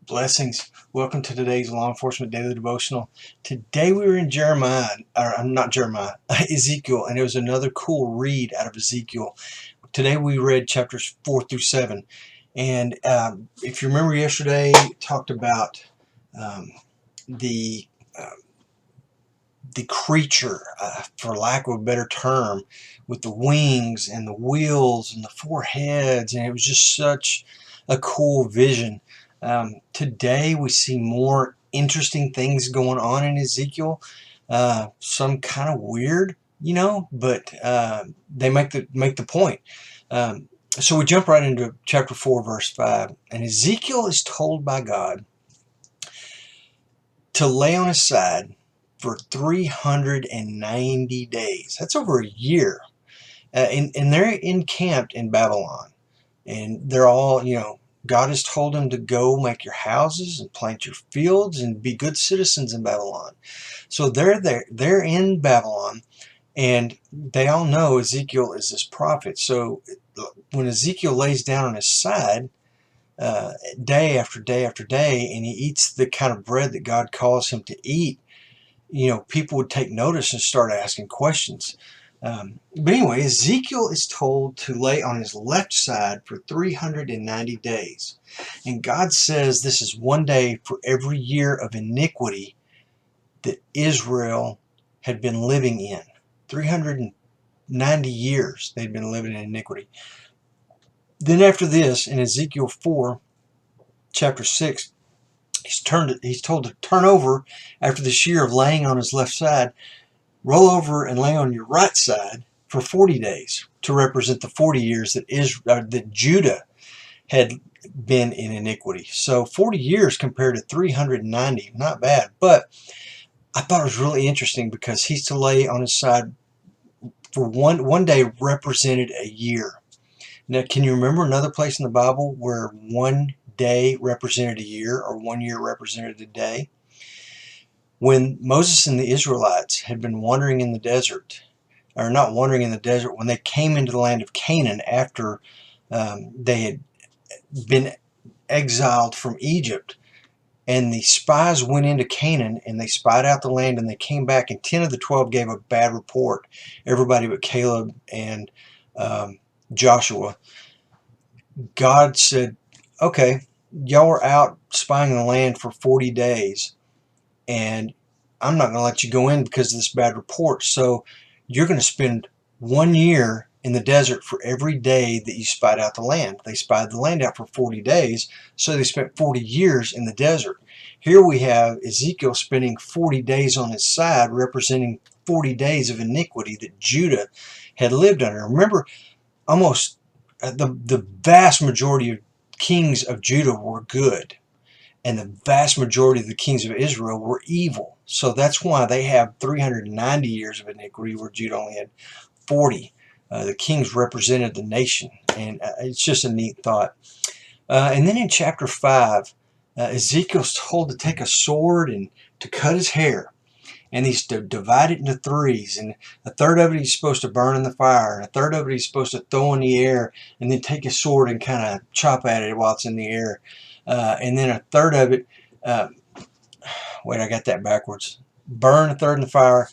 Blessings. Welcome to today's Law Enforcement Daily Devotional. Today we were in Ezekiel, and it was another cool read out of Ezekiel. Today we read chapters 4 through 7. And if you remember yesterday, talked about the creature, for lack of a better term, with the wings and the wheels and the four heads, and it was just such a cool vision. Today we see more interesting things going on in Ezekiel, some kind of weird, but they make the point. So we jump right into chapter 4, verse 5, and Ezekiel is told by God to lay on his side for 390 days. That's over a year. And they're encamped in Babylon. And they're all, God has told them to go make your houses and plant your fields and be good citizens in Babylon. So they're there. They're in Babylon. And they all know Ezekiel is this prophet. So when Ezekiel lays down on his side, day after day after day, and he eats the kind of bread that God calls him to eat, people would take notice and start asking questions. But anyway, Ezekiel is told to lay on his left side for 390 days. And God says this is one day for every year of iniquity that Israel had been living in. 390 years they'd been living in iniquity. Then after this, in Ezekiel 4, chapter 6, he's told to turn over after this year of laying on his left side. Roll over and lay on your right side for 40 days to represent the 40 years that Judah had been in iniquity. So 40 years compared to 390, not bad. But I thought it was really interesting because he's to lay on his side for one day represented a year. Now, can you remember another place in the Bible where one day represented a year or 1 year represented a day? When Moses and the Israelites had been wandering in the desert, or not wandering in the desert, when they came into the land of Canaan after they had been exiled from Egypt, and the spies went into Canaan and they spied out the land, and they came back, and 10 of the 12 gave a bad report. Everybody but Caleb and Joshua. God said, okay, y'all were out spying the land for 40 days, and I'm not going to let you go in because of this bad report. So you're going to spend 1 year in the desert for every day that you spied out the land. They spied the land out for 40 days, so they spent 40 years in the desert. Here we have Ezekiel spending 40 days on his side, representing 40 days of iniquity that Judah had lived under. Remember, almost the vast majority of kings of Judah were good, and the vast majority of the kings of Israel were evil. So that's why they have 390 years of iniquity, where Judah only had 40. The kings represented the nation, and it's just a neat thought. And then in chapter 5, Ezekiel's told to take a sword and to cut his hair. And he's to divide it into threes, and a third of it he's supposed to burn in the fire, and a third of it he's supposed to throw in the air, and then take his sword and kind of chop at it while it's in the air. And then a third of it, wait, I got that backwards. Burn a third in the fire,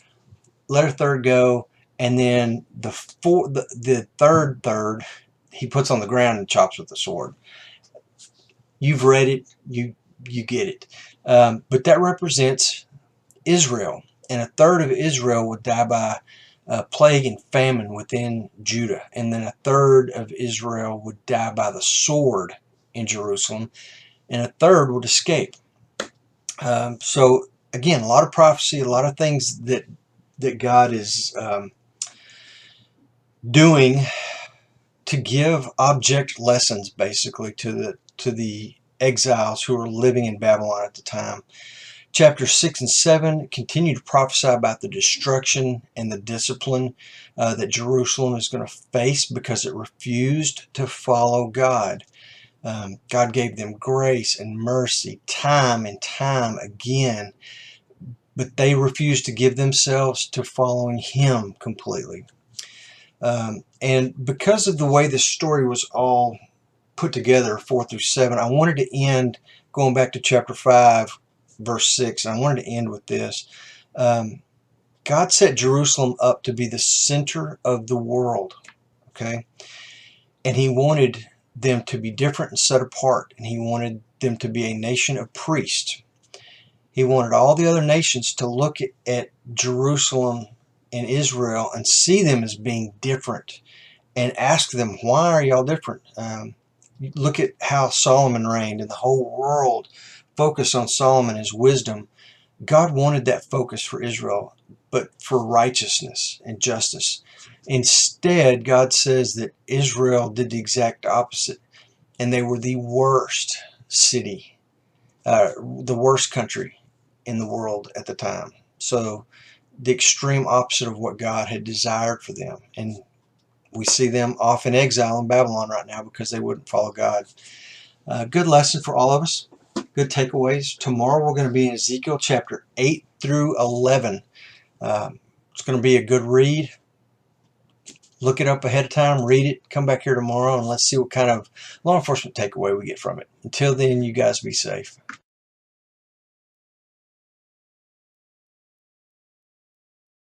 let a third go, and then the third he puts on the ground and chops with the sword. You've read it, you get it. But that represents Israel, and a third of Israel would die by plague and famine within Judah, and then a third of Israel would die by the sword in Jerusalem, and a third would escape. So again, a lot of prophecy, a lot of things that God is doing to give object lessons, basically, to the exiles who were living in Babylon at the time. Chapters 6 and 7 continue to prophesy about the destruction and the discipline that Jerusalem is going to face because it refused to follow God. God gave them grace and mercy time and time again, but they refused to give themselves to following Him completely. And because of the way this story was all put together 4 through 7. I wanted to end going back to chapter 5, verse 6. And I wanted to end with this. God set Jerusalem up to be the center of the world. Okay. And he wanted them to be different and set apart. And he wanted them to be a nation of priests. He wanted all the other nations to look at Jerusalem and Israel and see them as being different and ask them, why are y'all different? Look at how Solomon reigned, and the whole world focused on Solomon, his wisdom. God wanted that focus for Israel, but for righteousness and justice. Instead, God says that Israel did the exact opposite, and they were the worst city, the worst country in the world at the time. So the extreme opposite of what God had desired for them. And we see them off in exile in Babylon right now because they wouldn't follow God. Good lesson for all of us. Good takeaways. Tomorrow we're going to be in Ezekiel chapter 8 through 11. It's going to be a good read. Look it up ahead of time, read it, come back here tomorrow, and let's see what kind of law enforcement takeaway we get from it. Until then, you guys be safe.